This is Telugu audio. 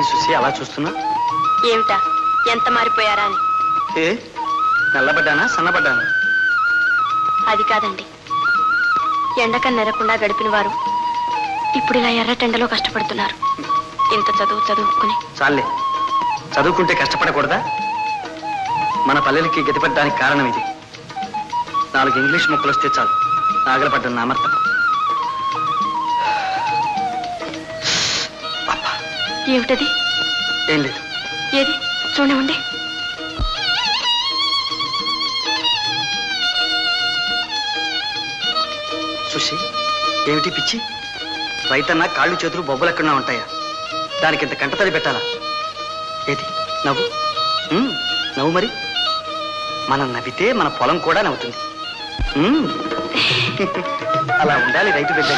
ఏం చూసి అలా చూస్తున్నా? ఏమిటా ఎంత మారిపోయారా అని. ఏ నల్లబడ్డానా సన్నబడ్డానా? అది కాదండి, ఎండకం నెరకుండా గడిపిన వారు ఇప్పుడు ఇలా ఎర్రటెండలో కష్టపడుతున్నారు. ఇంత చదువుకుని. చాలే, చదువుకుంటే కష్టపడకూడదా? మన పల్లెలకి గతిపడడానికి కారణం ఇది. 4 ఇంగ్లీష్ ముక్కలు వస్తే చాలు, ఆగలపడ్డాను నా అమర్త. ఏమిటది? ఏం లేదు. ఏది చూడండి. సుషి, ఏమిటి పిచ్చి? రైతన్నా కాళ్ళు చేతులు బొబ్బలు ఎక్కడా ఉంటాయా? దానికి ఇంత కంటతడి పెట్టాలా? ఏది నవ్వు, నవ్వు. మరి మనం నవ్వితే మన పొలం కూడా నవ్వుతుంది. అలా ఉండాలి రైతు బిడ్డ.